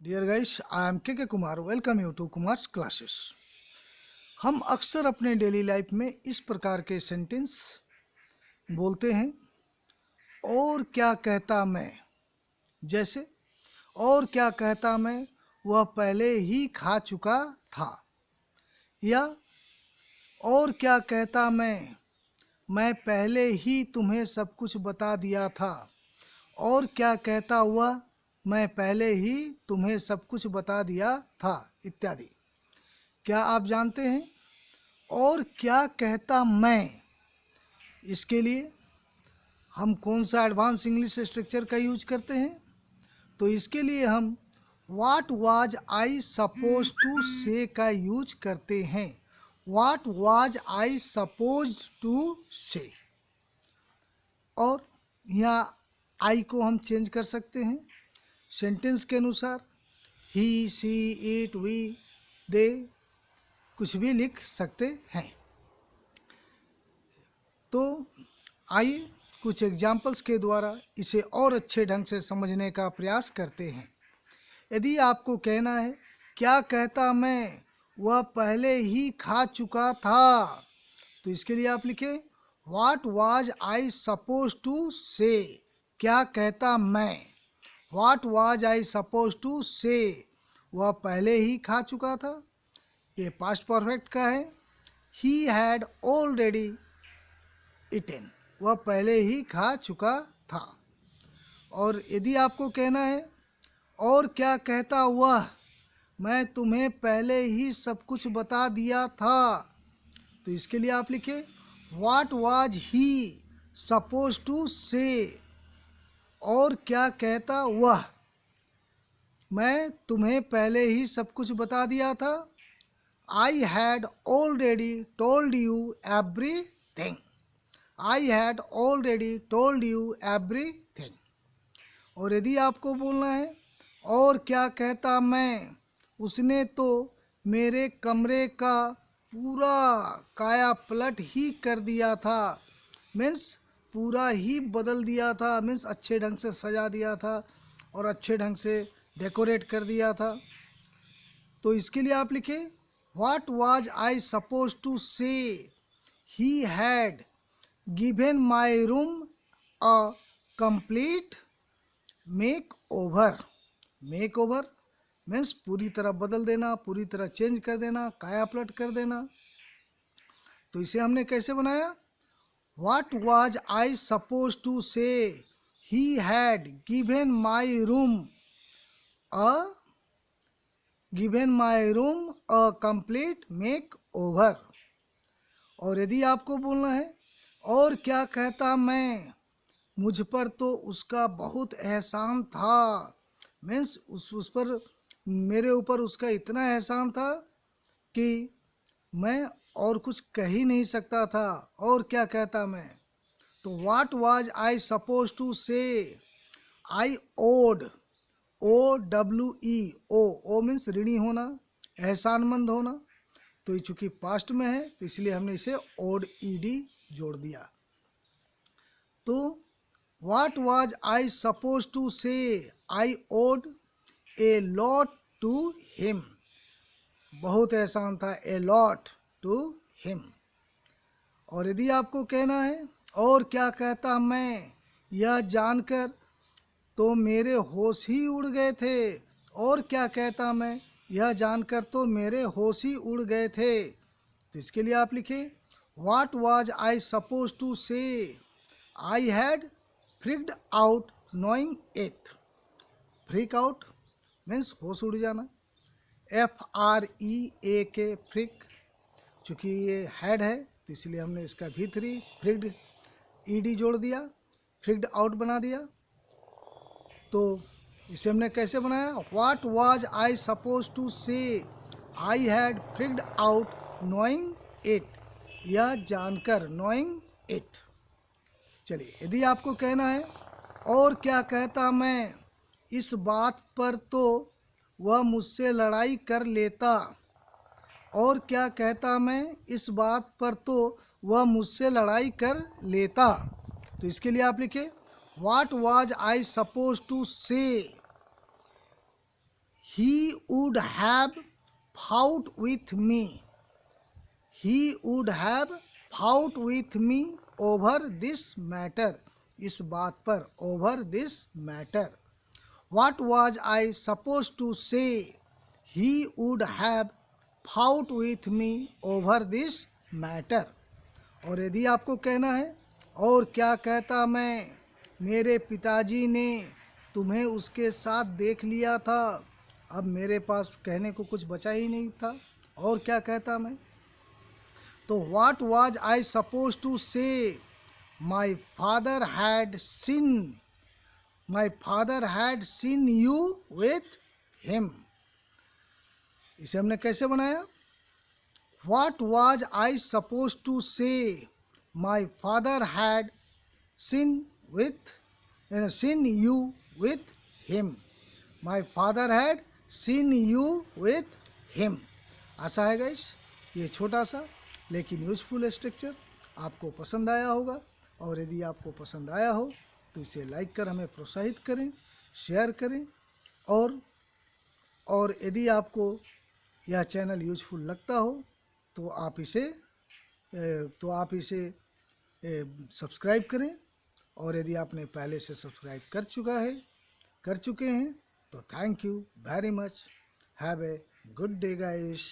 Dear guys, I am K Kumar. Welcome you to Kumar's classes. हम अक्सर अपने डेली लाइफ में इस प्रकार के सेंटेंस बोलते हैं, और क्या कहता मैं। जैसे, और क्या कहता मैं, वह पहले ही खा चुका था। या और क्या कहता मैं पहले ही तुम्हें सब कुछ बता दिया था। और क्या कहता हुआ, मैं पहले ही तुम्हें सब कुछ बता दिया था, इत्यादि। क्या आप जानते हैं और क्या कहता मैं, इसके लिए हम कौन सा एडवांस इंग्लिश स्ट्रक्चर का यूज करते हैं? तो इसके लिए हम what was I suppose to say का यूज करते हैं। What was I suppose to say. और यहाँ आई को हम चेंज कर सकते हैं सेंटेंस के अनुसार। ही, सी, इट, वी, दे, कुछ भी लिख सकते हैं। तो आइए कुछ एग्जाम्पल्स के द्वारा इसे और अच्छे ढंग से समझने का प्रयास करते हैं। यदि आपको कहना है क्या कहता मैं, वह पहले ही खा चुका था, तो इसके लिए आप लिखें what was I suppose to say. क्या कहता मैं, what was I suppose to say, वह पहले ही खा चुका था। ये पास्ट परफेक्ट का है। ही हैड ऑलरेडी इटेन, वह पहले ही खा चुका था। और यदि आपको कहना है और क्या कहता वह, मैं तुम्हें पहले ही सब कुछ बता दिया था, तो इसके लिए आप लिखें what was he suppose to say. और क्या कहता वह, मैं तुम्हें पहले ही सब कुछ बता दिया था। I had already told you everything. I had already told you everything. और यदि आपको बोलना है और क्या कहता मैं, उसने तो मेरे कमरे का पूरा काया पलट ही कर दिया था। मीन्स पूरा ही बदल दिया था, मीन्स अच्छे ढंग से सजा दिया था और अच्छे ढंग से डेकोरेट कर दिया था। तो इसके लिए आप लिखें what was I suppose to say he had given my room a complete make over. Make over means पूरी तरह बदल देना, पूरी तरह चेंज कर देना, काया पलट कर देना। तो इसे हमने कैसे बनाया, what was I suppose to say he had given my room a complete make over. और यदि आपको बोलना है और क्या कहता मैं, मुझ पर तो उसका बहुत एहसान था। मीन्स उस पर, मेरे ऊपर उसका इतना एहसान था कि मैं और कुछ कह ही नहीं सकता था। और क्या कहता मैं, तो what was I suppose to say I owed, O W E, O means ऋणी होना, एहसानमंद होना। तो ये चूँकि पास्ट में है तो इसलिए हमने इसे ओड ईडी जोड़ दिया। तो what was I suppose to say I owed a lot to him. बहुत एहसान था, ए लॉट टू हिम। और यदि आपको कहना है और क्या कहता मैं, यह जानकर तो मेरे होश ही उड़ गए थे। और क्या कहता मैं, यह जानकर तो मेरे होश ही उड़ गए थे। तो इसके लिए आप लिखें what was I suppose to say I had freaked out knowing it. Freak out means होश उड़ जाना। FREAK, फ्रिक। चूँकि ये हैड है तो इसलिए हमने इसका V3 फ्रिक्ड ED जोड़ दिया, फ्रिक्ड आउट बना दिया। तो इसे हमने कैसे बनाया, what was I suppose to say I had freaked out knowing it, यह जानकर, नोइंग इट। चलिए, यदि आपको कहना है और क्या कहता मैं, इस बात पर तो वह मुझसे लड़ाई कर लेता। और क्या कहता मैं, इस बात पर तो वह मुझसे लड़ाई कर लेता। तो इसके लिए आप लिखें what was I suppose to say he would have fought with me. He would have fought with me over this matter. इस बात पर, over this matter. What was I supposed to say? He would have fought with me over this matter. और यदि आपको कहना है और क्या कहता मैं, मेरे पिताजी ने तुम्हें उसके साथ देख लिया था, अब मेरे पास कहने को कुछ बचा ही नहीं था, और क्या कहता मैं। तो what was I suppose to say, my father had seen you with him. इसे हमने कैसे बनाया, what was I suppose to say, my father had seen you with him. My father had seen you with him. आशा है guys ये छोटा सा लेकिन यूजफुल स्ट्रक्चर आपको पसंद आया होगा, और यदि आपको पसंद आया हो तो इसे लाइक कर हमें प्रोत्साहित करें, शेयर करें, और यदि आपको यह चैनल यूजफुल लगता हो तो आप इसे सब्सक्राइब करें, और यदि आपने पहले से सब्सक्राइब कर चुके हैं तो thank you very much. Have a good day guys.